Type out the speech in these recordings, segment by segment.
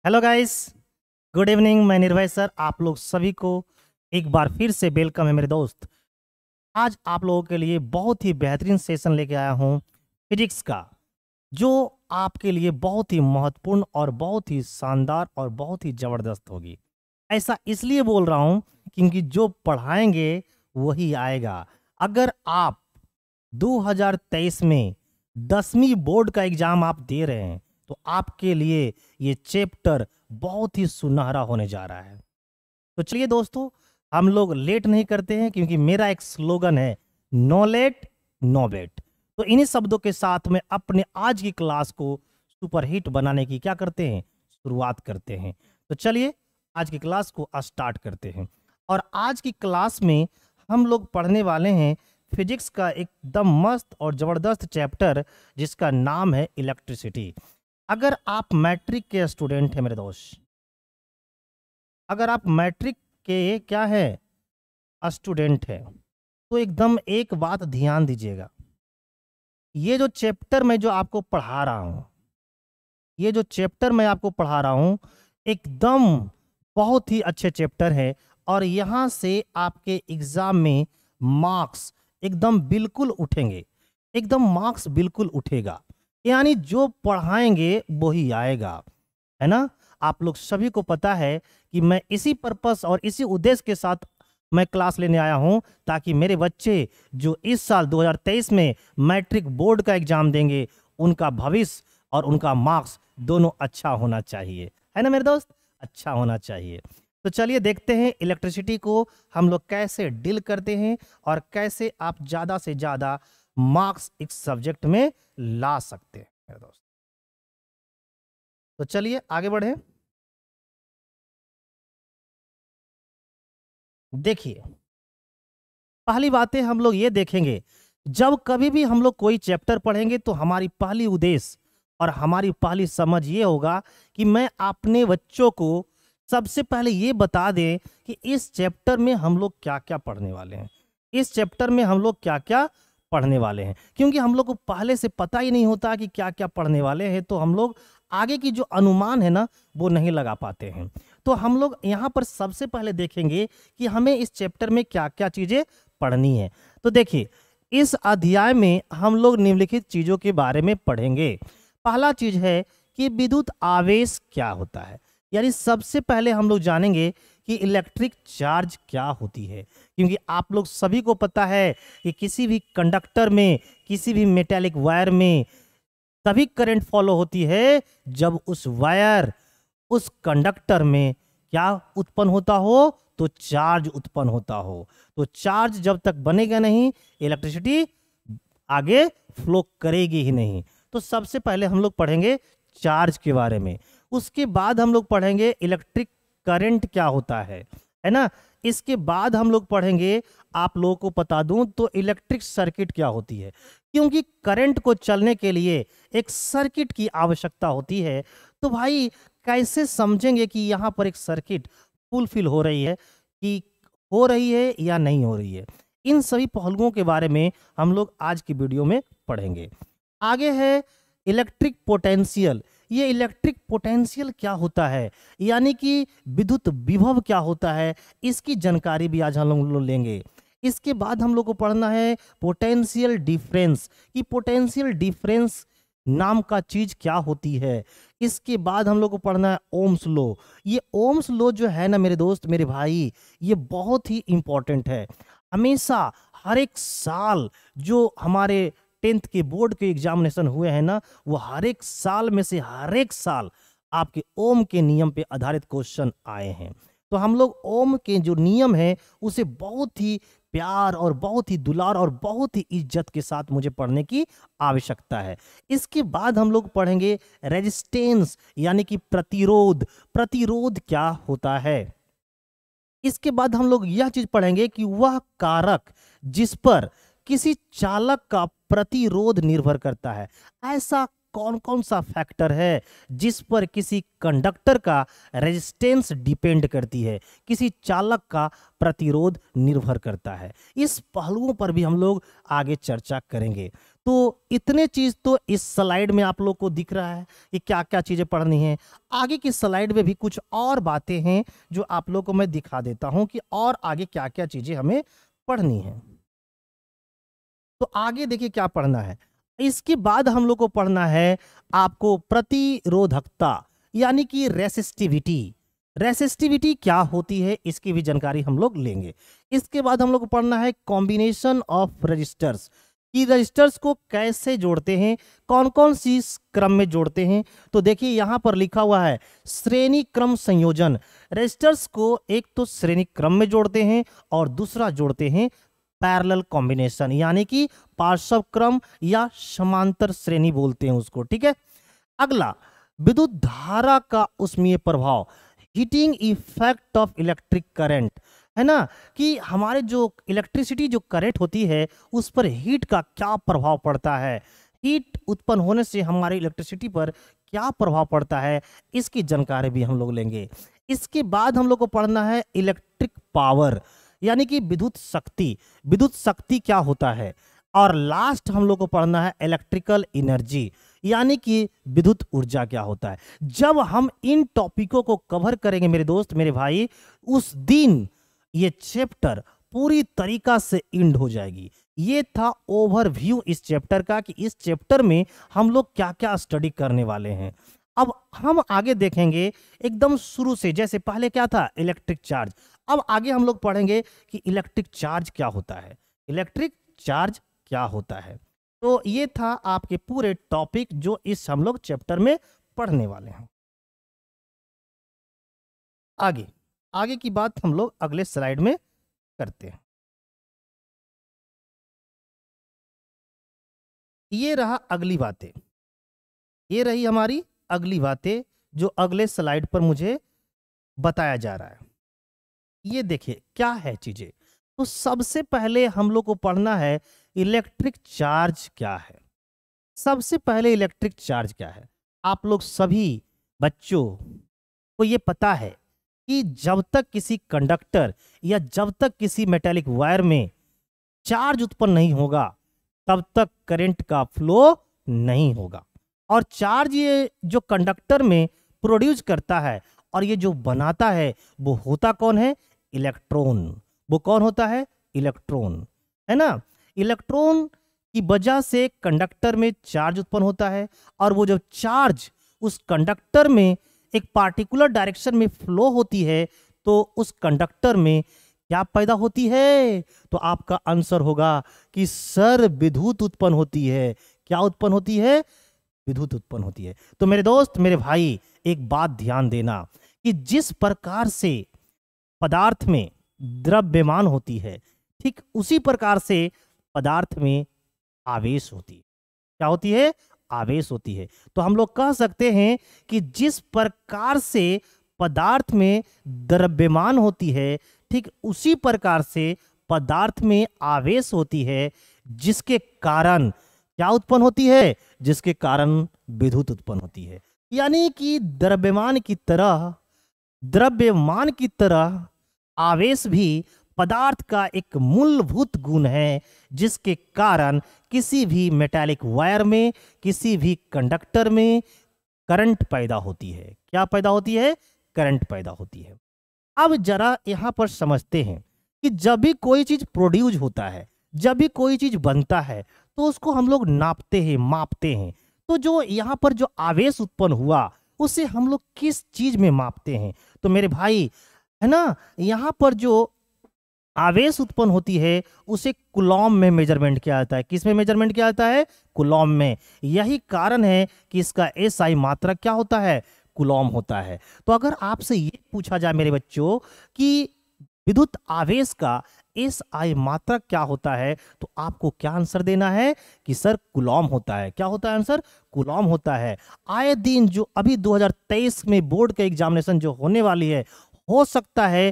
Hello guys, good evening. मैं निर्भय sir, आप लोग सभी को एक बार फिर से वेलकम है मेरे दोस्त। आज आप लोगों के लिए बहुत ही बेहतरीन सेशन लेके आया हूँ फिजिक्स का, जो आपके लिए बहुत ही महत्वपूर्ण और बहुत ही शानदार और बहुत ही ज़बरदस्त होगी। ऐसा इसलिए बोल रहा हूँ क्योंकि जो पढ़ाएंगे वही आएगा। अगर आप 2023 में 10वीं बोर्ड का एग्जाम आप दे रहे हैं तो आपके लिए ये चैप्टर बहुत ही सुनहरा होने जा रहा है। तो चलिए दोस्तों, हम लोग लेट नहीं करते हैं क्योंकि मेरा एक स्लोगन है, नो लेट नो बेट। तो इन्हीं शब्दों के साथ में अपने आज की क्लास को सुपरहिट बनाने की क्या करते हैं, शुरुआत करते हैं। तो चलिए आज की क्लास को स्टार्ट करते हैं। और आज की क्लास में हम लोग पढ़ने वाले हैं फिजिक्स का एकदम मस्त और ज़बरदस्त चैप्टर जिसका नाम है इलेक्ट्रिसिटी। अगर आप मैट्रिक के स्टूडेंट हैं मेरे दोस्त, अगर आप मैट्रिक के क्या है स्टूडेंट है, तो एकदम एक बात ध्यान दीजिएगा। ये जो चैप्टर मैं जो आपको पढ़ा रहा हूँ, ये जो चैप्टर मैं आपको पढ़ा रहा हूँ एकदम बहुत ही अच्छे चैप्टर है। और यहाँ से आपके एग्जाम में मार्क्स एकदम बिल्कुल उठेंगे, एकदम मार्क्स बिल्कुल उठेगा। यानी जो पढ़ाएंगे वही आएगा, है ना। आप लोग सभी को पता है कि मैं इसी पर्पस और इसी उद्देश्य के साथ मैं क्लास लेने आया हूं, ताकि मेरे बच्चे जो इस साल 2023 में मैट्रिक बोर्ड का एग्जाम देंगे, उनका भविष्य और उनका मार्क्स दोनों अच्छा होना चाहिए, है ना मेरे दोस्त, अच्छा होना चाहिए। तो चलिए देखते हैं इलेक्ट्रिसिटी को हम लोग कैसे डील करते हैं और कैसे आप ज़्यादा से ज़्यादा मार्क्स इस सब्जेक्ट में ला सकते हैं मेरे दोस्त। तो चलिए आगे बढ़े। देखिए, पहली बातें हम लोग ये देखेंगे, जब कभी भी हम लोग कोई चैप्टर पढ़ेंगे तो हमारी पहली उद्देश्य और हमारी पहली समझ ये होगा कि मैं अपने बच्चों को सबसे पहले ये बता दें कि इस चैप्टर में हम लोग क्या क्या पढ़ने वाले हैं, इस चैप्टर में हम लोग क्या क्या पढ़ने वाले हैं। क्योंकि हम लोग को पहले से पता ही नहीं होता कि क्या क्या पढ़ने वाले हैं, तो हम लोग आगे की जो अनुमान है ना वो नहीं लगा पाते हैं। तो हम लोग यहाँ पर सबसे पहले देखेंगे कि हमें इस चैप्टर में क्या क्या चीज़ें पढ़नी है। तो देखिए, इस अध्याय में हम लोग निम्नलिखित चीज़ों के बारे में पढ़ेंगे। पहला चीज़ है कि विद्युत आवेश क्या होता है। यानी सबसे पहले हम लोग जानेंगे कि इलेक्ट्रिक चार्ज क्या होती है। क्योंकि आप लोग सभी को पता है कि किसी भी कंडक्टर में, किसी भी मेटेलिक वायर में तभी करंट फॉलो होती है जब उस वायर, उस कंडक्टर में क्या उत्पन्न होता हो, तो चार्ज उत्पन्न होता हो। तो चार्ज जब तक बनेगा नहीं, इलेक्ट्रिसिटी आगे फ्लो करेगी ही नहीं। तो सबसे पहले हम लोग पढ़ेंगे चार्ज के बारे में। उसके बाद हम लोग पढ़ेंगे इलेक्ट्रिक करंट क्या होता है ना। इसके बाद हम लोग पढ़ेंगे, आप लोगों को बता दूं तो इलेक्ट्रिक सर्किट क्या होती है। क्योंकि करंट को चलने के लिए एक सर्किट की आवश्यकता होती है। तो भाई कैसे समझेंगे कि यहाँ पर एक सर्किट फुलफिल हो रही है, कि हो रही है या नहीं हो रही है। इन सभी पहलुओं के बारे में हम लोग आज की वीडियो में पढ़ेंगे। आगे है इलेक्ट्रिक पोटेंशियल। ये इलेक्ट्रिक पोटेंशियल क्या होता है, यानी कि विद्युत विभव क्या होता है, इसकी जानकारी भी आज हम लोग लेंगे। इसके बाद हम लोग को पढ़ना है पोटेंशियल डिफरेंस, कि पोटेंशियल डिफरेंस नाम का चीज क्या होती है। इसके बाद हम लोग को पढ़ना है ओम्स लॉ। ये ओम्स लॉ जो है ना मेरे दोस्त, मेरे भाई, ये बहुत ही इंपॉर्टेंट है। हमेशा हर एक साल जो हमारे 10th के बोर्ड के एग्जामिनेशन हुए हैं ना, वो हर एक साल में से हर एक साल आपके ओम के नियम पे आधारित क्वेश्चन आए हैं। तो हम लोग ओम के जो नियम है उसे बहुत ही प्यार और बहुत ही दुलार और बहुत ही इज्जत के साथ मुझे पढ़ने की आवश्यकता है। इसके बाद हम लोग पढ़ेंगे रेजिस्टेंस, यानी कि प्रतिरोध। प्रतिरोध क्या होता है। इसके बाद हम लोग यह चीज पढ़ेंगे कि वह कारक जिस पर किसी चालक का प्रतिरोध निर्भर करता है, ऐसा कौन कौन सा फैक्टर है जिस पर किसी कंडक्टर का रेजिस्टेंस डिपेंड करती है, किसी चालक का प्रतिरोध निर्भर करता है। इस पहलुओं पर भी हम लोग आगे चर्चा करेंगे। तो इतने चीज तो इस स्लाइड में आप लोग को दिख रहा है कि क्या क्या चीजें पढ़नी है। आगे की स्लाइड में भी कुछ और बातें हैं जो आप लोग को मैं दिखा देता हूं कि और आगे क्या क्या चीजें हमें पढ़नी है। तो आगे देखिए क्या पढ़ना है। इसके बाद हम लोग को पढ़ना है आपको प्रतिरोधकता, यानी कि रेसिस्टिविटी। रेसिस्टिविटी क्या होती है इसकी भी जानकारी हम लोग लेंगे। इसके बाद हम लोग को पढ़ना है कॉम्बिनेशन ऑफ रजिस्टर्स, कि रजिस्टर्स को कैसे जोड़ते हैं, कौन कौन सी क्रम में जोड़ते हैं। तो देखिए यहां पर लिखा हुआ है श्रेणी क्रम संयोजन। रजिस्टर्स को एक तो श्रेणी क्रम में जोड़ते हैं और दूसरा जोड़ते हैं पैरेलल कॉम्बिनेशन, यानी कि पार्श्व क्रम या समांतर श्रेणी बोलते हैं उसको। ठीक है, अगला विद्युत धारा का उष्मीय प्रभाव, heating effect of electric current, है ना, कि हमारे जो इलेक्ट्रिसिटी जो करंट होती है उस पर हीट का क्या प्रभाव पड़ता है, हीट उत्पन्न होने से हमारी इलेक्ट्रिसिटी पर क्या प्रभाव पड़ता है, इसकी जानकारी भी हम लोग लेंगे। इसके बाद हम लोग को पढ़ना है इलेक्ट्रिक पावर, यानी कि विद्युत शक्ति। विद्युत शक्ति क्या होता है, और लास्ट हम लोग को पढ़ना है इलेक्ट्रिकल एनर्जी, यानी कि विद्युत ऊर्जा क्या होता है। जब हम इन टॉपिकों को कवर करेंगे मेरे दोस्त मेरे भाई, उस दिन ये चैप्टर पूरी तरीका से एंड हो जाएगी। ये था ओवरव्यू इस चैप्टर का कि इस चैप्टर में हम लोग क्या क्या स्टडी करने वाले हैं। अब हम आगे देखेंगे एकदम शुरू से, जैसे पहले क्या था इलेक्ट्रिक चार्ज, अब आगे हम लोग पढ़ेंगे कि इलेक्ट्रिक चार्ज क्या होता है, इलेक्ट्रिक चार्ज क्या होता है। तो ये था आपके पूरे टॉपिक जो इस हम लोग चैप्टर में पढ़ने वाले हैं। आगे आगे की बात हम लोग अगले स्लाइड में करते हैं। ये रहा अगली बातें, ये रही हमारी अगली बातें जो अगले स्लाइड पर मुझे बताया जा रहा है। ये देखिए क्या है चीजें। तो सबसे पहले हम लोग को पढ़ना है इलेक्ट्रिक चार्ज क्या है। सबसे पहले इलेक्ट्रिक चार्ज क्या है, आप लोग सभी बच्चों को ये पता है कि जब तक किसी कंडक्टर या जब तक किसी मेटालिक वायर में चार्ज उत्पन्न नहीं होगा तब तक करंट का फ्लो नहीं होगा। और चार्ज ये जो कंडक्टर में प्रोड्यूस करता है और ये जो बनाता है वो होता कौन है, इलेक्ट्रॉन। वो कौन होता है, इलेक्ट्रॉन, है ना। इलेक्ट्रॉन की वजह से कंडक्टर में चार्ज उत्पन्न होता है और वो जब चार्ज उस कंडक्टर में एक पार्टिकुलर डायरेक्शन में फ्लो होती है तो उस कंडक्टर में क्या पैदा होती है, तो आपका आंसर होगा कि सर विद्युत उत्पन्न होती है। क्या उत्पन्न होती है, विद्युत उत्पन्न होती है। तो मेरे दोस्त मेरे भाई एक बात ध्यान देना कि जिस प्रकार से पदार्थ में द्रव्यमान होती है ठीक उसी प्रकार से पदार्थ में आवेश होती है। क्या होती है, आवेश होती है। तो हम लोग कह सकते हैं कि जिस प्रकार से पदार्थ में द्रव्यमान होती है ठीक उसी प्रकार से पदार्थ में आवेश होती है, जिसके कारण क्या उत्पन्न होती है, जिसके कारण विद्युत उत्पन्न होती है। यानी कि द्रव्यमान की तरह आवेश भी पदार्थ का एक मूलभूत गुण है, जिसके कारण किसी भी मेटालिक वायर में किसी भी कंडक्टर में करंट पैदा होती है। क्या पैदा होती है, करंट पैदा होती है। अब जरा यहां पर समझते हैं कि जब भी कोई चीज प्रोड्यूस होता है, जब भी कोई चीज बनता है तो उसको हम लोग नापते हैं, मापते हैं। तो जो यहाँ पर जो आवेश उत्पन्न हुआ उसे हम लोग किस चीज में मापते हैं, तो मेरे भाई है ना, यहाँ पर जो आवेश उत्पन्न होती है उसे कूलॉम में मेजरमेंट किया जाता है। किस में मेजरमेंट किया जाता है, कूलॉम में। यही कारण है कि इसका एसआई मात्रक क्या होता है, कूलॉम होता है। तो अगर आपसे ये पूछा जाए मेरे बच्चों कि विद्युत आवेश का एसआई मात्रक क्या होता है, तो आपको क्या आंसर देना है कि सर कूलॉम होता है। क्या होता है आंसर, कूलॉम होता है। आए दिन जो अभी 2023 में बोर्ड का एग्जामिनेशन जो होने वाली है, हो सकता है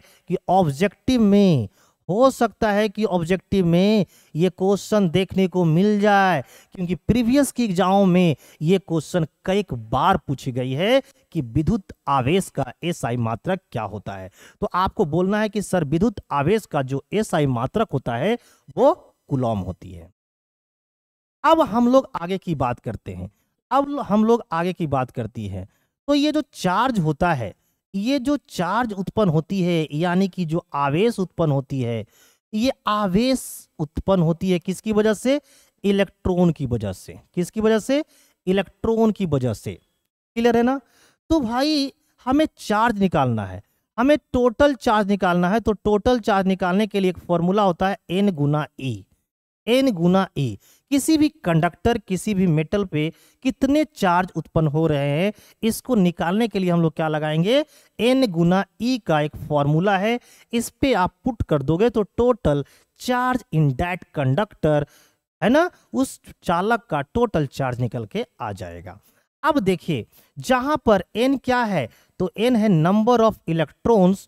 कि ऑब्जेक्टिव में ये क्वेश्चन देखने को मिल जाए, क्योंकि प्रीवियस की एग्जामों में ये क्वेश्चन कई बार पूछी गई है कि विद्युत आवेश का एसआई मात्रक क्या होता है। तो आपको बोलना है कि सर विद्युत आवेश का जो एसआई मात्रक होता है वो कूलॉम होती है। अब हम लोग आगे की बात करते हैं। अब हम लोग आगे की बात करती हैं। तो ये जो चार्ज होता है, ये जो चार्ज उत्पन्न होती है, यानी कि जो आवेश उत्पन्न होती है, ये आवेश उत्पन्न होती है किसकी वजह से? इलेक्ट्रॉन की वजह से। किसकी वजह से? इलेक्ट्रॉन की वजह से। क्लियर है ना? तो भाई हमें चार्ज निकालना है, हमें टोटल चार्ज निकालना है। तो टोटल चार्ज निकालने के लिए एक फॉर्मूला होता है N गुना E। N गुना E। किसी भी कंडक्टर, किसी भी मेटल पे कितने चार्ज उत्पन्न हो रहे हैं, इसको निकालने के लिए हम लोग क्या लगाएंगे? N गुना E का एक फॉर्मूला है। इस पे आप पुट कर दोगे तो total charge in that conductor, है ना, उस चालक का टोटल चार्ज निकल के आ जाएगा। अब देखिए जहां पर N क्या है, तो N है number of electrons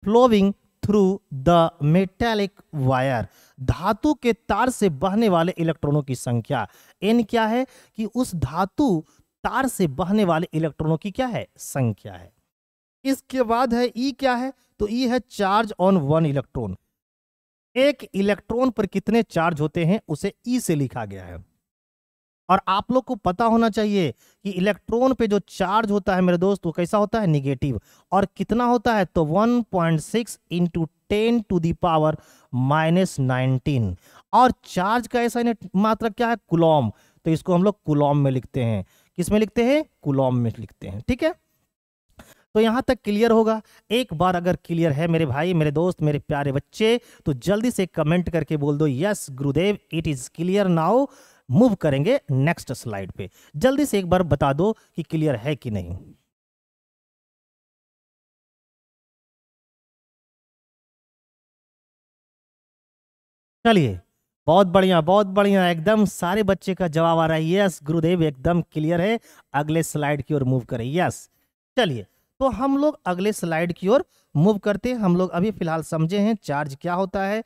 flowing through the metallic wire. धातु के तार से बहने वाले इलेक्ट्रॉनों की संख्या। N क्या है? कि उस धातु तार से बहने वाले इलेक्ट्रॉनों की क्या है? संख्या है। इसके बाद है E क्या है? तो E है चार्ज ऑन वन इलेक्ट्रॉन। एक इलेक्ट्रॉन पर कितने चार्ज होते हैं उसे E से लिखा गया है। और आप लोग को पता होना चाहिए कि इलेक्ट्रॉन पे जो चार्ज होता है मेरे दोस्त, वो कैसा होता है? निगेटिव। और कितना होता है? तो 1.6 इंटू 10 टू दी पावर -19। और चार्ज का ऐसा मात्रक क्या है? कूलॉम। तो इसको हम लोग कूलॉम में लिखते हैं। किस में लिखते हैं? कूलॉम में लिखते हैं। ठीक है, तो यहां तक क्लियर होगा। एक बार अगर क्लियर है मेरे भाई, मेरे दोस्त, मेरे प्यारे बच्चे, तो जल्दी से कमेंट करके बोल दो yes Gurudev it is clear now. Move करेंगे नेक्स्ट स्लाइड पे। जल्दी से एक बार बता दो कि क्लियर है कि नहीं। चलिए, बहुत बढ़िया, बहुत बढ़िया, एकदम सारे बच्चे का जवाब आ रहा है यस गुरुदेव एकदम क्लियर है। अगले स्लाइड की ओर मूव करें। यस, चलिए तो हम लोग अगले स्लाइड की ओर मूव करते हैं। हम लोग अभी फिलहाल समझे हैं चार्ज क्या होता है,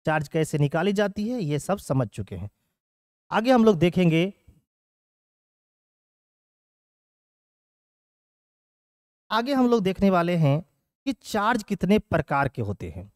चार्ज कैसे निकाली जाती है, ये सब समझ चुके हैं। आगे हम लोग देखेंगे, आगे हम लोग देखने वाले हैं कि चार्ज कितने प्रकार के होते हैं।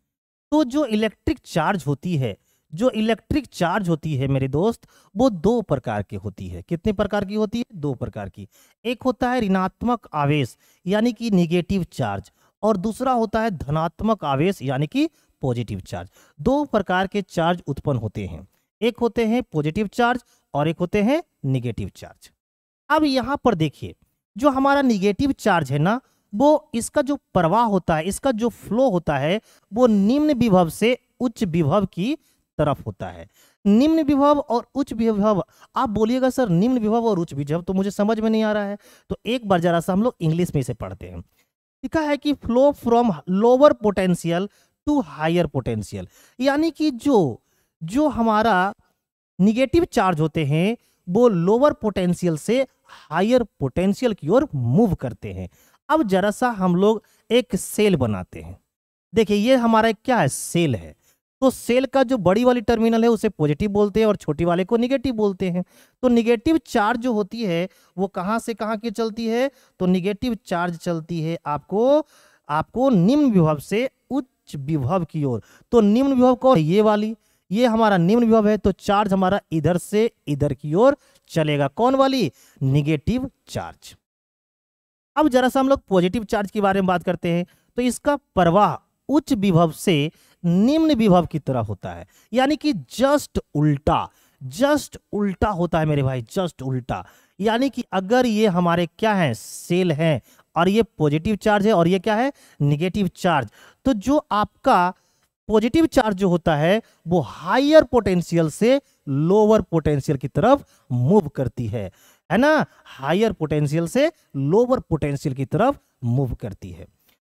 तो जो इलेक्ट्रिक चार्ज होती है, जो इलेक्ट्रिक चार्ज होती है मेरे दोस्त, वो दो प्रकार की होती है। कितने प्रकार की होती है? दो प्रकार की। एक होता है ऋणात्मक आवेश यानी कि निगेटिव चार्ज, और दूसरा होता है धनात्मक आवेश यानी कि पॉजिटिव चार्ज। दो प्रकार के चार्ज उत्पन्न होते हैं, एक होते हैं पॉजिटिव चार्ज और एक होते हैं निगेटिव चार्ज। अब यहां पर देखिए, जो हमारा निगेटिव चार्ज है ना, वो इसका जो प्रवाह होता है, इसका जो फ्लो होता है, वो निम्न विभव से उच्च विभव की तरफ होता है। निम्न विभव और उच्च विभव, आप बोलिएगा सर निम्न विभव और उच्च विभव तो मुझे समझ में नहीं आ रहा है, तो एक बार जरा सा हम लोग इंग्लिश में इसे पढ़ते हैं। लिखा है कि flow from lower potential to higher potential, यानी कि जो जो हमारा निगेटिव चार्ज होते हैं वो लोअर पोटेंशियल से हायर पोटेंशियल की ओर मूव करते हैं। अब जरा सा हम लोग एक सेल बनाते हैं। देखिए ये हमारा एक क्या है? सेल है। तो सेल का जो बड़ी वाली टर्मिनल है उसे पॉजिटिव बोलते हैं और छोटी वाले को निगेटिव बोलते हैं। तो निगेटिव चार्ज जो होती है वो कहां से कहां की चलती है? तो निगेटिव चार्ज चलती है आपको निम्न विभव से उच्च विभव की ओर। तो निम्न विभव कौन? ये वाली, ये हमारा निम्न विभव है। तो चार्ज हमारा इधर से इधर की ओर चलेगा। कौन वाली? Negative charge. अब जरा सा हम लोग पॉजिटिव चार्ज के बारे में बात करते हैं। तो इसका प्रवाह उच्च विभव से निम्न विभव की तरह होता है, यानी कि जस्ट उल्टा, जस्ट उल्टा होता है मेरे भाई, जस्ट उल्टा। यानी कि अगर ये हमारे क्या है? सेल हैं, और ये पॉजिटिव चार्ज है और ये क्या है? Negative charge. तो जो आपका पॉजिटिव चार्ज जो होता है वो हायर पोटेंशियल से लोअर पोटेंशियल की तरफ मूव करती है ना? हायर पोटेंशियल से लोअर पोटेंशियल की तरफ मूव करती है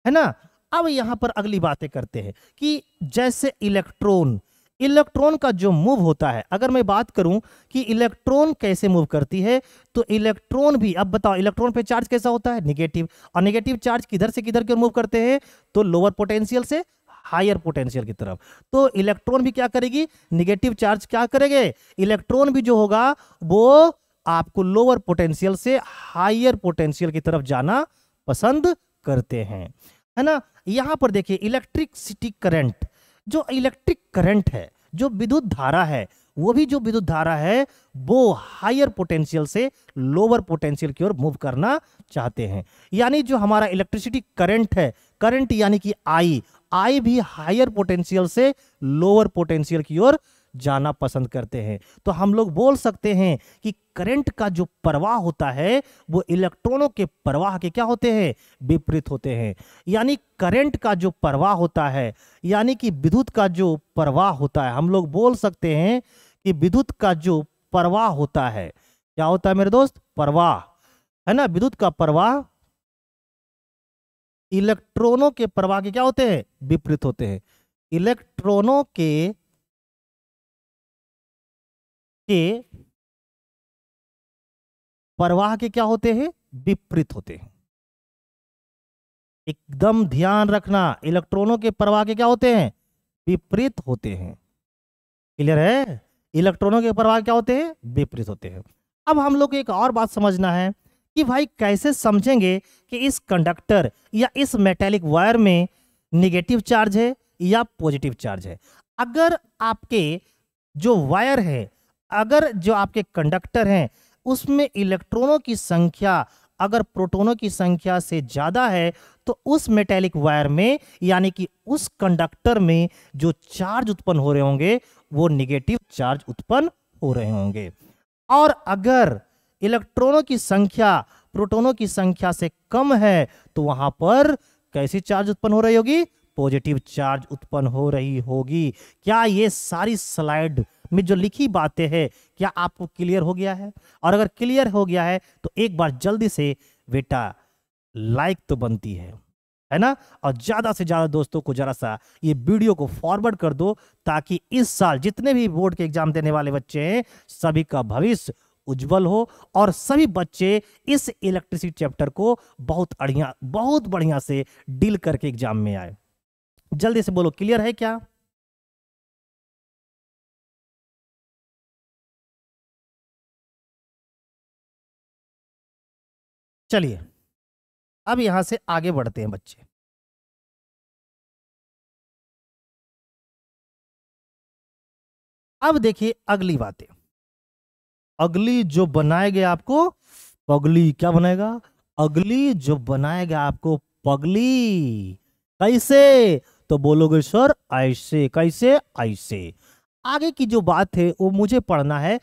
ना? अब यहां पर अगली बातें करते हैं कि जैसे इलेक्ट्रॉन का जो मूव होता है, अगर मैं बात करूं कि इलेक्ट्रॉन कैसे मूव करती है, तो इलेक्ट्रॉन भी, अब बताओ इलेक्ट्रॉन पे चार्ज कैसा होता है? निगेटिव। और निगेटिव चार्ज किधर से किधर की मूव करते हैं? तो लोअर पोटेंशियल से हायर पोटेंशियल की तरफ। तो इलेक्ट्रॉन भी क्या करेगी? निगेटिव चार्ज क्या करेंगे? इलेक्ट्रॉन भी जो होगा वो आपको लोअर पोटेंशियल से हायर पोटेंशियल की तरफ जाना पसंद करते हैं, है ना? यहां पर देखिए इलेक्ट्रिसिटी करंट, जो इलेक्ट्रिक करंट है, जो विद्युत धारा है, वो भी जो विद्युत धारा है वो हायर पोटेंशियल से लोअर पोटेंशियल की ओर मूव करना चाहते हैं। यानी जो हमारा इलेक्ट्रिसिटी करंट है, करंट यानी कि आई भी हायर पोटेंशियल से लोअर पोटेंशियल की ओर जाना पसंद करते हैं। तो हम लोग बोल सकते हैं कि करंट का जो प्रवाह होता है वो इलेक्ट्रॉनों के प्रवाह के क्या होते हैं, विपरीत होते हैं। यानी करंट का जो प्रवाह होता है, यानी कि विद्युत का जो प्रवाह होता है, हम लोग बोल सकते हैं कि विद्युत का जो प्रवाह होता है, क्या होता है मेरे दोस्त, प्रवाह है ना। विद्युत का प्रवाह इलेक्ट्रॉनों के प्रवाह के क्या होते हैं, विपरीत होते हैं। इलेक्ट्रॉनों के प्रवाह के क्या होते हैं, विपरीत होते हैं। एकदम ध्यान रखना, इलेक्ट्रॉनों के प्रवाह के क्या होते हैं, विपरीत होते हैं। क्लियर है, इलेक्ट्रॉनों के प्रवाह क्या होते हैं, विपरीत होते हैं। अब हम लोग को एक और बात समझना है कि भाई कैसे समझेंगे कि इस कंडक्टर या इस मेटेलिक वायर में निगेटिव चार्ज है या पॉजिटिव चार्ज है। अगर आपके जो वायर है, अगर जो आपके कंडक्टर हैं उसमें इलेक्ट्रॉनों की संख्या अगर प्रोटॉनों की संख्या से ज्यादा है तो उस मेटेलिक वायर में यानी कि उस कंडक्टर में जो चार्ज उत्पन्न हो रहे होंगे वो निगेटिव चार्ज उत्पन्न हो रहे होंगे। और अगर इलेक्ट्रॉनों की संख्या प्रोटॉनों की संख्या से कम है तो वहां पर कैसी चार्ज उत्पन्न हो रही होगी, पॉजिटिव चार्ज उत्पन्न हो रही होगी। क्या ये सारी स्लाइड में जो लिखी बातें हैं क्या आपको क्लियर हो गया है? और अगर क्लियर हो गया है तो एक बार जल्दी से बेटा लाइक तो बनती है ना। और ज्यादा से ज्यादा दोस्तों को जरा सा ये वीडियो को फॉरवर्ड कर दो ताकि इस साल जितने भी बोर्ड के एग्जाम देने वाले बच्चे हैं सभी का भविष्य उज्जवल हो और सभी बच्चे इस इलेक्ट्रिसिटी चैप्टर को बहुत बढ़िया से डील करके एग्जाम में आए। जल्दी से बोलो, क्लियर है क्या? चलिए अब यहां से आगे बढ़ते हैं बच्चे। अब देखिए अगली बातें, अगली जो बनाएगा आपको पगली, क्या बनाएगा, अगली जो बनाएगा आपको पगली। कैसे? तो बोलोगे सर ऐसे। कैसे? ऐसे। आगे की जो बात है वो मुझे पढ़ना है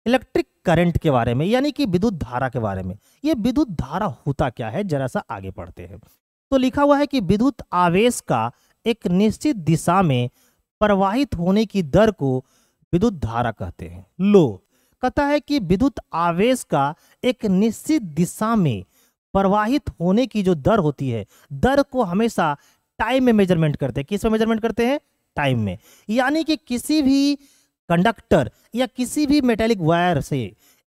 इलेक्ट्रिक करंट के बारे में, यानी कि विद्युत धारा के बारे में। ये विद्युत धारा होता क्या है, जरा सा आगे पढ़ते हैं। तो लिखा हुआ है कि विद्युत आवेश का एक निश्चित दिशा में प्रवाहित होने की दर को विद्युत धारा कहते हैं। लो, कहता है कि विद्युत आवेश का एक निश्चित दिशा में प्रवाहित होने की जो दर होती है, दर को हमेशा टाइम में मेजरमेंट करते हैं। किस में मेजरमेंट करते हैं? टाइम में। यानी कि किसी भी कंडक्टर या किसी भी मेटेलिक वायर से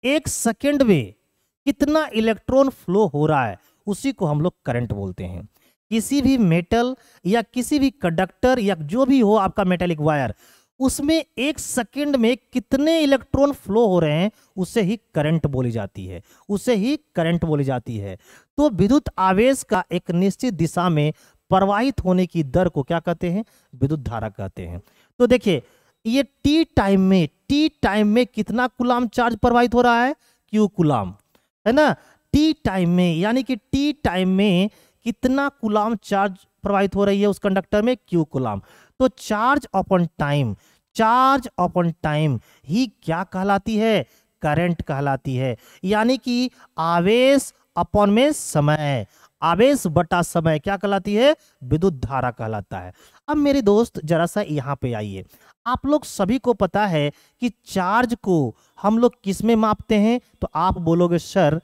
एक सेकंड में कितना इलेक्ट्रॉन फ्लो हो रहा है उसी को हम लोग करंट बोलते हैं। किसी भी मेटल या किसी भी कंडक्टर या जो भी हो आपका मेटेलिक वायर, उसमें एक सेकंड में कितने इलेक्ट्रॉन फ्लो हो रहे हैं उसे ही करंट बोली जाती है, उसे ही करंट बोली जाती है। तो विद्युत आवेश का एक निश्चित दिशा में प्रवाहित होने की दर को क्या कहते हैं? विद्युत धारा कहते हैं। तो देखिए ये टी टाइम में कितना कूलाम चार्ज प्रवाहित हो रहा है? क्यू कूलाम, है ना। टी टाइम में यानी कि टी टाइम में कितना कूलाम चार्ज प्रवाहित हो रही है उस कंडक्टर में? Q coulomb. तो चार्ज अपॉन टाइम ही क्या कहलाती है? करंट कहलाती है। यानी कि आवेश अपॉन में समय, आवेश बटा समय क्या कहलाती है? विद्युत धारा कहलाता है। अब मेरे दोस्त जरा सा यहाँ पे आइए। आप लोग सभी को पता है कि चार्ज को हम लोग किस में मापते हैं? तो आप बोलोगे सर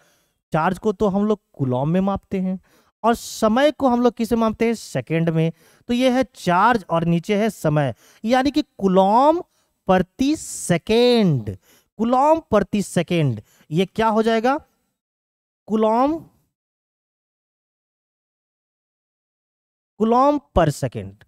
चार्ज को तो हम लोग कूलॉम में मापते हैं और समय को हम लोग किसे मापते हैं? सेकंड में। तो ये है चार्ज और नीचे है समय, यानी कि कूलॉम प्रति सेकेंड। कूलॉम प्रति सेकेंड ये क्या हो जाएगा? कूलॉम पर सेकेंड,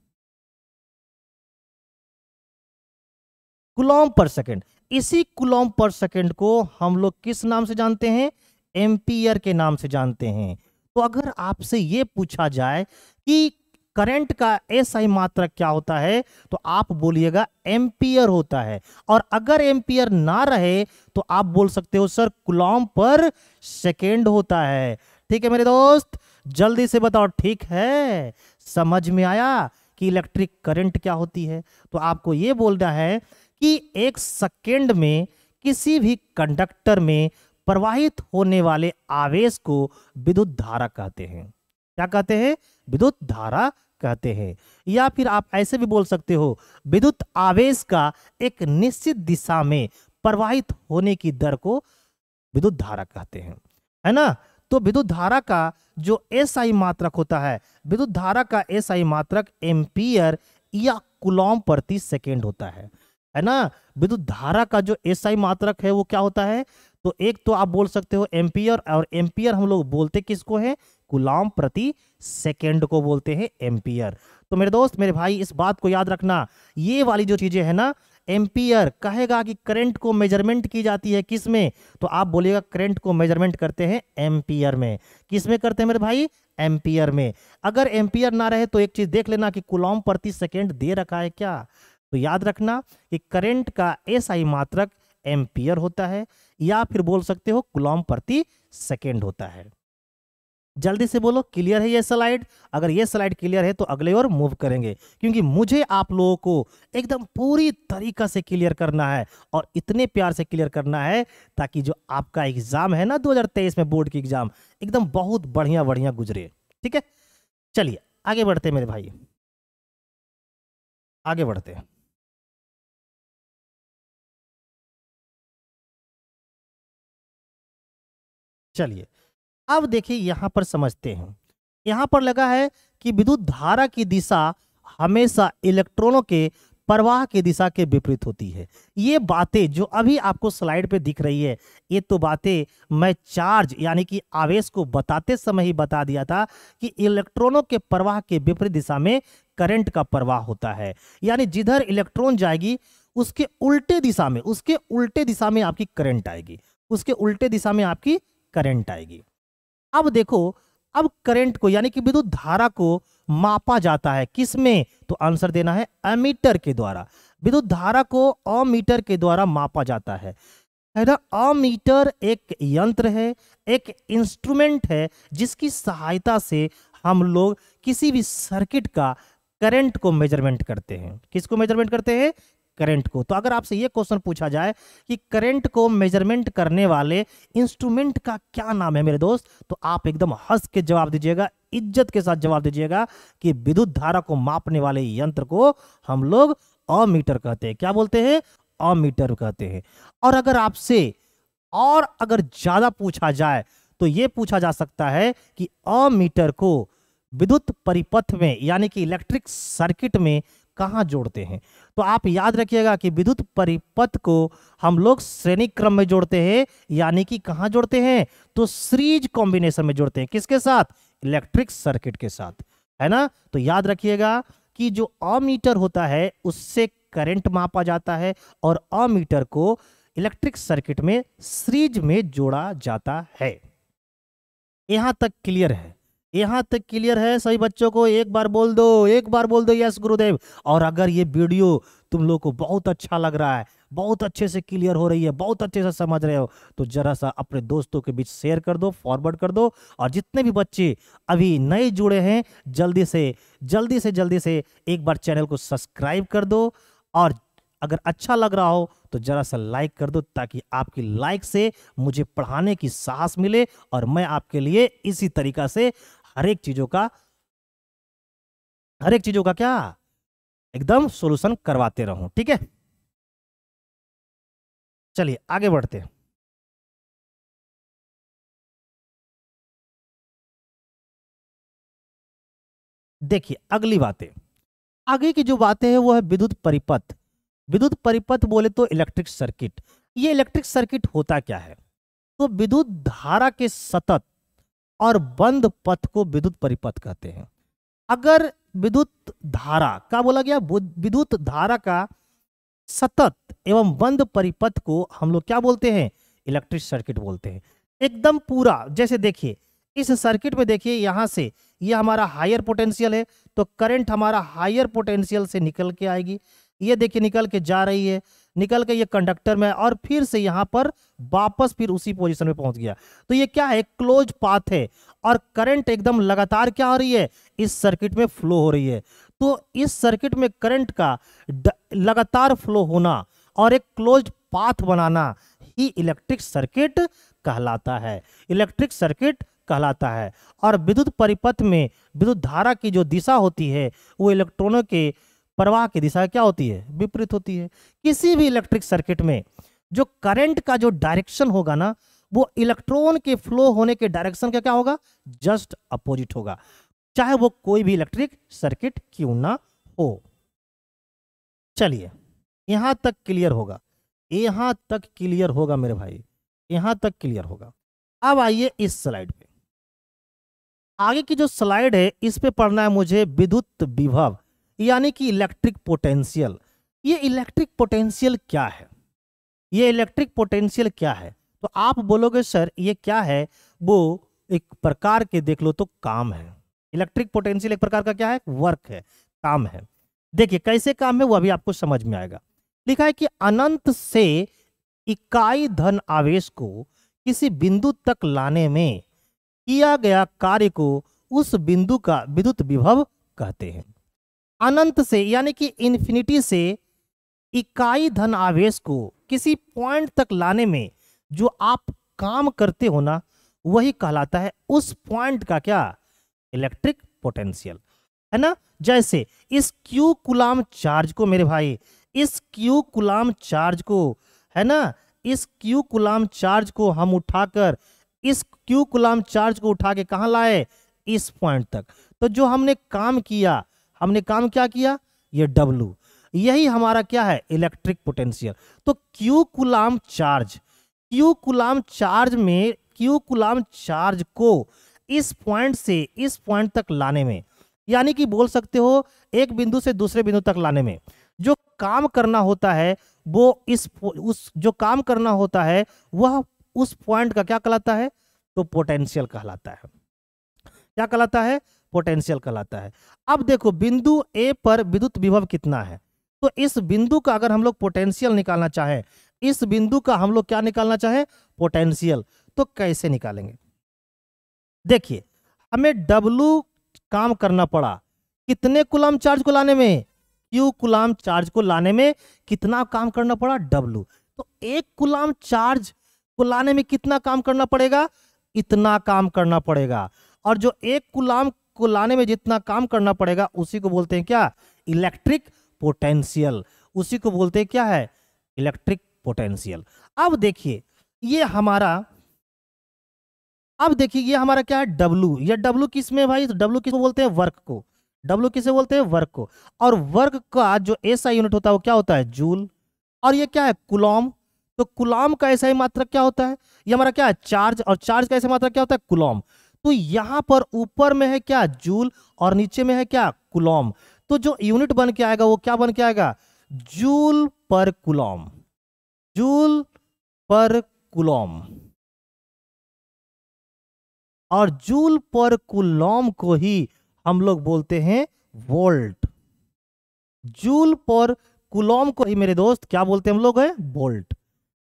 कूलॉम पर सेकेंड। इसी कूलॉम पर सेकेंड को हम लोग किस नाम से जानते हैं? एम्पियर के नाम से जानते हैं। तो अगर आपसे ये पूछा जाए कि करंट का एसआई मात्रक क्या होता है, तो आप बोलिएगा एम्पियर होता है। और अगर एम्पियर ना रहे तो आप बोल सकते हो सर कूलॉम पर सेकेंड होता है। ठीक है मेरे दोस्त, जल्दी से बताओ, ठीक है, समझ में आया कि इलेक्ट्रिक करंट क्या होती है। तो आपको यह बोलना है कि एक सेकेंड में किसी भी कंडक्टर में प्रवाहित होने वाले आवेश को विद्युत धारा कहते हैं। क्या कहते हैं? विद्युत धारा कहते हैं। या फिर आप ऐसे भी बोल सकते हो, विद्युत आवेश का एक निश्चित दिशा में प्रवाहित होने की दर को विद्युत धारा कहते हैं, है ना। तो विद्युत धारा का जो एसआई मात्रक होता है, विद्युत धारा का एसआई मात्रक एम्पियर या कूलॉम प्रति सेकेंड होता है ना। विद्युत धारा का जो एसआई मात्रक है वो क्या होता है, तो एक तो आप बोल सकते हो एम्पियर, और एम्पियर हम लोग बोलते किसको है? कूलॉम प्रति सेकेंड को बोलते हैं एम्पियर। तो मेरे दोस्त, मेरे भाई, इस बात को याद रखना, ये वाली जो चीजें है ना, एम्पियर कहेगा कि करंट को मेजरमेंट की जाती है किस में, तो आप बोलिएगा करंट को मेजरमेंट करते हैं एम्पियर में। किस में करते हैं मेरे भाई? एम्पियर में। अगर एम्पियर ना रहे तो एक चीज देख लेना कि कूलॉम प्रति सेकेंड दे रखा है क्या। तो याद रखना कि करंट का एसआई मात्रक एम्पियर होता है, या फिर बोल सकते हो कूलॉम प्रति सेकेंड होता है। जल्दी से बोलो, क्लियर है ये स्लाइड? अगर ये स्लाइड क्लियर है तो अगले और मूव करेंगे, क्योंकि मुझे आप लोगों को एकदम पूरी तरीका से क्लियर करना है, और इतने प्यार से क्लियर करना है ताकि जो आपका एग्जाम है ना 2023 में बोर्ड की एग्जाम, एकदम बहुत बढ़िया बढ़िया गुजरे। ठीक है, चलिए आगे बढ़ते हैं मेरे भाई, आगे बढ़ते हैं। चलिए अब देखिए, यहां पर समझते हैं। यहां पर लगा है कि विद्युत धारा की दिशा हमेशा इलेक्ट्रॉनों के प्रवाह की दिशा के विपरीत होती है। ये बातें जो अभी आपको स्लाइड पे दिख रही है, ये तो बातें मैं चार्ज यानी कि आवेश को बताते समय ही बता दिया था कि इलेक्ट्रॉनों के प्रवाह के विपरीत दिशा में करंट का प्रवाह होता है। यानी जिधर इलेक्ट्रॉन जाएगी उसके उल्टे दिशा में, उसके उल्टे दिशा में आपकी करंट आएगी, उसके उल्टे दिशा में आपकी करंट आएगी। अब देखो, अब करंट को यानी कि विद्युत धारा को मापा जाता है किस में, तो आंसर देना है एमीटर के द्वारा। विद्युत धारा को अमीटर के द्वारा मापा जाता है ना। अमीटर एक यंत्र है, एक इंस्ट्रूमेंट है जिसकी सहायता से हम लोग किसी भी सर्किट का करंट को मेजरमेंट करते हैं। किसको मेजरमेंट करते हैं? करंट को। तो अगर आपसे ये क्वेश्चन पूछा जाए कि करंट को मेजरमेंट करने वाले इंस्ट्रूमेंट का क्या नाम है मेरे दोस्त, तो आप एकदम हंस के जवाब दीजिएगा, इज्जत के साथ जवाब दीजिएगा कि विद्युत धारा को मापने वाले यंत्र को हम लोग अमीटर कहते हैं। क्या बोलते हैं? अमीटर कहते हैं। और अगर आपसे और अगर ज्यादा पूछा जाए तो यह पूछा जा सकता है कि अमीटर को विद्युत परिपथ में यानी कि इलेक्ट्रिक सर्किट में कहां जोड़ते हैं। तो आप याद रखिएगा कि विद्युत परिपथ को हम लोग श्रेणी क्रम में जोड़ते हैं, यानी कि कहां जोड़ते हैं, तो सीरीज कॉम्बिनेशन में जोड़ते हैं। किसके साथ? इलेक्ट्रिक सर्किट के साथ, है ना। तो याद रखिएगा कि जो अमीटर होता है उससे करंट मापा जाता है, और अमीटर को इलेक्ट्रिक सर्किट में सीरीज में जोड़ा जाता है। यहां तक क्लियर है? यहां तक क्लियर है सभी बच्चों को? एक बार बोल दो, एक बार बोल दो यस गुरुदेव। और अगर ये वीडियो तुम लोग को बहुत अच्छा लग रहा है, बहुत अच्छे से क्लियर हो रही है, बहुत अच्छे से समझ रहे हो, तो जरा सा अपने दोस्तों के बीच शेयर कर दो, फॉरवर्ड कर दो। और जितने भी बच्चे अभी नए जुड़े हैं, जल्दी से एक बार चैनल को सब्सक्राइब कर दो, और अगर अच्छा लग रहा हो तो जरा सा लाइक कर दो, ताकि आपकी लाइक से मुझे पढ़ाने की साहस मिले, और मैं आपके लिए इसी तरीका से हर एक चीजों का क्या एकदम सॉल्यूशन करवाते रहूं। ठीक है, चलिए आगे बढ़ते हैं। देखिए अगली बातें, आगे की जो बातें हैं वो है विद्युत परिपथ। विद्युत परिपथ बोले तो इलेक्ट्रिक सर्किट। ये इलेक्ट्रिक सर्किट होता क्या है? तो विद्युत धारा के सतत और बंद पथ को विद्युत परिपथ कहते हैं। अगर विद्युत धारा का बोला गया, विद्युत धारा का सतत एवं बंद परिपथ को हम लोग क्या बोलते हैं? इलेक्ट्रिक सर्किट बोलते हैं। एकदम पूरा, जैसे देखिए इस सर्किट में, देखिए यहां से ये हमारा हायर पोटेंशियल है, तो करंट हमारा हायर पोटेंशियल से निकल के आएगी। ये देखिए निकल के जा रही है, निकल के ये कंडक्टर में और फिर से यहाँ पर वापस फिर उसी पोजीशन में पहुंच गया। तो ये क्या है, क्लोज पाथ है और करंट एकदम लगातार क्या हो रही है, इस सर्किट में फ्लो हो रही है। तो इस सर्किट में करंट का लगातार फ्लो होना और एक क्लोज पाथ बनाना ही इलेक्ट्रिक सर्किट कहलाता है, इलेक्ट्रिक सर्किट कहलाता है। और विद्युत परिपथ में विद्युत धारा की जो दिशा होती है वो इलेक्ट्रॉनों के प्रवाह की दिशा क्या होती है, विपरीत होती है। किसी भी इलेक्ट्रिक सर्किट में जो करंट का जो डायरेक्शन होगा ना, वो इलेक्ट्रॉन के फ्लो होने के डायरेक्शन का क्या होगा, जस्ट अपोजिट होगा, चाहे वो कोई भी इलेक्ट्रिक सर्किट क्यों ना हो। चलिए यहां तक क्लियर होगा, यहां तक क्लियर होगा मेरे भाई, यहां तक क्लियर होगा। अब आइए इस स्लाइड पे, आगे की जो स्लाइड है इस पे पढ़ना है मुझे विद्युत विभव यानी कि इलेक्ट्रिक पोटेंशियल। ये इलेक्ट्रिक पोटेंशियल क्या है, ये इलेक्ट्रिक पोटेंशियल क्या है? तो आप बोलोगे सर ये क्या है, वो एक प्रकार के देख लो तो काम है। इलेक्ट्रिक पोटेंशियल एक प्रकार का क्या है, वर्क है, काम है। देखिए कैसे काम है वो अभी आपको समझ में आएगा। लिखा है कि अनंत से इकाई धन आवेश को किसी बिंदु तक लाने में किया गया कार्य को उस बिंदु का विद्युत विभव कहते हैं। अनंत से यानी कि इन्फिनिटी से इकाई धन आवेश को किसी पॉइंट तक लाने में जो आप काम करते हो ना, वही कहलाता है उस पॉइंट का क्या, इलेक्ट्रिक पोटेंशियल, है ना। जैसे इस क्यू कुलाम चार्ज को मेरे भाई, इस क्यू कुलाम चार्ज को, है ना, इस क्यू कुलाम चार्ज को हम उठाकर, इस क्यू कुलाम चार्ज को उठा के कहां लाए, इस पॉइंट तक। तो जो हमने काम किया, हमने काम क्या किया, ये W, यही हमारा क्या है, इलेक्ट्रिक पोटेंशियल। तो Q coulomb charge, Q coulomb charge में, क्यू कुलाम चार्ज को इस पॉइंट से इस पॉइंट तक लाने में, यानी कि बोल सकते हो एक बिंदु से दूसरे बिंदु तक लाने में जो काम करना होता है, वो उस जो काम करना होता है वह उस पॉइंट का क्या कहलाता है, तो पोटेंशियल कहलाता है। क्या कहलाता है, पोटेंशियल कहलाता है। अब देखो बिंदु ए पर विद्युत विभव कितना है, तो इस बिंदु का अगर हम लोग पोटेंशियल निकालना चाहें, इस बिंदु का हम लोग क्या निकालना चाहें, पोटेंशियल, तो कैसे निकालेंगे? देखिए हमें W काम करना पड़ा, कितने कुलाम चार्ज को लाने में, क्यू कुलाम चार्ज को लाने में कितना काम करना पड़ा, W। तो एक कुलाम चार्ज को लाने में कितना काम करना पड़ेगा, इतना काम करना पड़ेगा। और जो एक कुलाम को लाने में जितना काम करना पड़ेगा उसी को बोलते हैं क्या, इलेक्ट्रिक पोटेंशियल, उसी को बोलते हैं क्या है, इलेक्ट्रिक पोटेंशियल। अब देखिए ये हमारा, अब देखिए ये हमारा क्या है, W। ये W किस में भाई, तो W किसको बोलते हैं, वर्क को। W किसे बोलते हैं, वर्क को। और वर्क का जो SI यूनिट होता है वो क्या होता है, जूल। और ये क्या है, कुलॉम। तो कुलॉम का SI मात्रक क्या होता है, ये हमारा क्या है, चार्ज। और चार्ज का SI मात्रक क्या होता है, कुलॉम। तो यहां पर ऊपर में है क्या, जूल, और नीचे में है क्या, कुलॉम। तो जो यूनिट बन के आएगा वो क्या बन के आएगा, जूल पर कुलॉम, जूल पर कुलॉम। और जूल पर कुलॉम को ही हम लोग बोलते हैं वोल्ट। जूल पर कुलॉम को ही मेरे दोस्त क्या बोलते हैं हम लोग, है वोल्ट,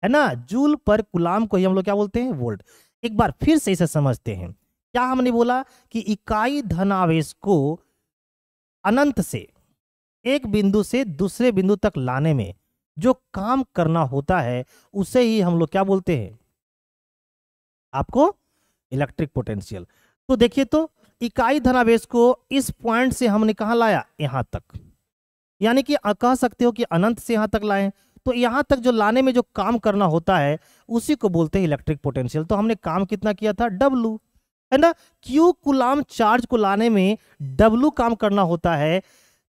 है ना। जूल पर कुलॉम को ही हम लोग क्या बोलते हैं, वोल्ट। एक बार फिर से इसे समझते हैं। क्या हमने बोला कि इकाई धनावेश को अनंत से एक बिंदु से दूसरे बिंदु तक लाने में जो काम करना होता है उसे ही हम लोग क्या बोलते हैं, आपको इलेक्ट्रिक पोटेंशियल। तो देखिए तो इकाई धनावेश को इस पॉइंट से हमने कहां लाया, यहां तक, यानी कि कह सकते हो कि अनंत से यहां तक लाए। तो यहां तक जो लाने में जो काम करना होता है उसी को बोलते हैं इलेक्ट्रिक पोटेंशियल। तो हमने काम कितना किया था, W, है ना। क्यू कुलाम चार्ज को लाने में W काम करना होता है,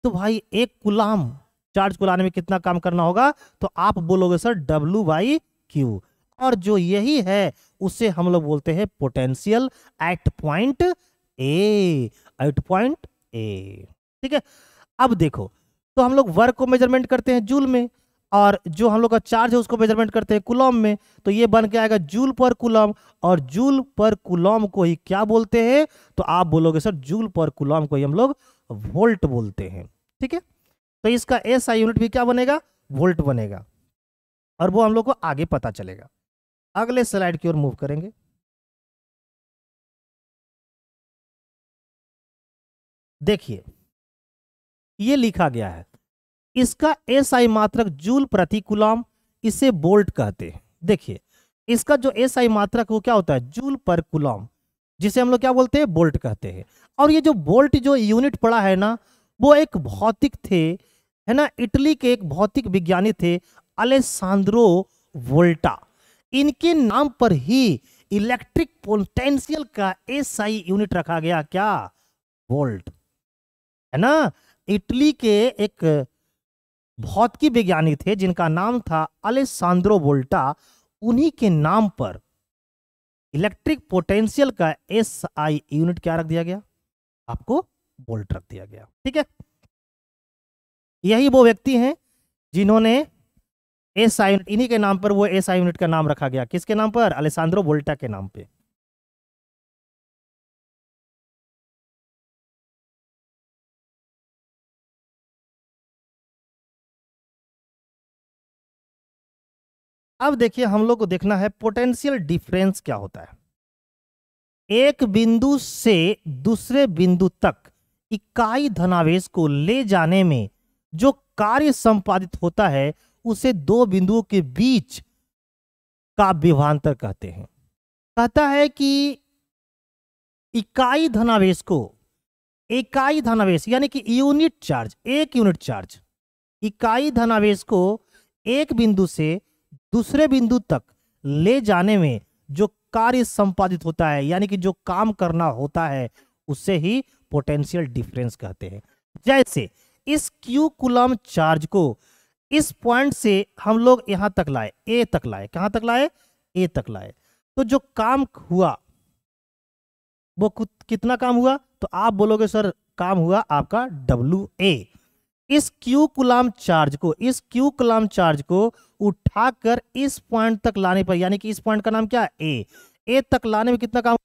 तो भाई एक कुलाम चार्ज को लाने में कितना काम करना होगा, तो आप बोलोगे सर W/Q। और जो यही है उसे हम लोग बोलते हैं potential at point A, at point A, ठीक है। अब देखो तो हम लोग वर्क को मेजरमेंट करते हैं जूल में, और जो हम लोग का चार्ज है उसको मेजरमेंट करते हैं कूलम में, तो ये बन के आएगा जूल पर कूलम, और जूल पर कूलम को ही क्या बोलते हैं, तो आप बोलोगे सर जूल पर कूलम को ही हम लोग वोल्ट बोलते हैं। ठीक है, तो इसका एसआई यूनिट भी क्या बनेगा, वोल्ट बनेगा, और वो हम लोग को आगे पता चलेगा। अगले स्लाइड की ओर मूव करेंगे। देखिए ये लिखा गया है, इसका एसआई मात्रक जूल प्रति कूलम, इसे वोल्ट कहते हैं। देखिए इसका जो एसआई मात्रक वो क्या होता है, जूल पर कूलम, जिसे हम लोग क्या बोलते हैं, वोल्ट कहते हैं। और ये जो वोल्ट जो यूनिट पड़ा है ना, वो एक भौतिक थे, है ना, इटली के एक भौतिक विज्ञानी थे अलेसांद्रो वोल्टा, इनके नाम पर ही इलेक्ट्रिक पोटेंशियल का एसआई यूनिट रखा गया, क्या, वोल्ट, है ना। इटली के एक भौतिकी विज्ञानी थे जिनका नाम था अलेसांद्रो वोल्टा, उन्हीं के नाम पर इलेक्ट्रिक पोटेंशियल का एसआई यूनिट क्या रख दिया गया, आपको वोल्ट रख दिया गया। ठीक है, यही वो व्यक्ति हैं जिन्होंने एसआई यूनिट, इन्हीं के नाम पर वो एसआई यूनिट का नाम रखा गया, किसके नाम पर, अलेसांद्रो वोल्टा के नाम पे। अब देखिए हम लोग को देखना है पोटेंशियल डिफरेंस क्या होता है। एक बिंदु से दूसरे बिंदु तक इकाई धनावेश को ले जाने में जो कार्य संपादित होता है उसे दो बिंदुओं के बीच का विभवांतर कहते हैं। कहता है कि इकाई धनावेश को, इकाई धनावेश यानी कि यूनिट चार्ज, एक यूनिट चार्ज, इकाई धनावेश को एक बिंदु से दूसरे बिंदु तक ले जाने में जो कार्य संपादित होता है, यानी कि जो काम करना होता है, उससे ही पोटेंशियल डिफरेंस कहते हैं। जैसे इस क्यू कूलम चार्ज को इस पॉइंट से हम लोग यहां तक लाए, ए तक लाए, कहां तक लाए, ए तक लाए, तो जो काम हुआ वो कितना काम हुआ, तो आप बोलोगे सर काम हुआ आपका WA। इस क्यू कूलम चार्ज को, इस क्यू कूलम चार्ज को उठाकर इस पॉइंट तक लाने पर, यानी कि इस पॉइंट का नाम क्या है, ए तक लाने में कितना काम,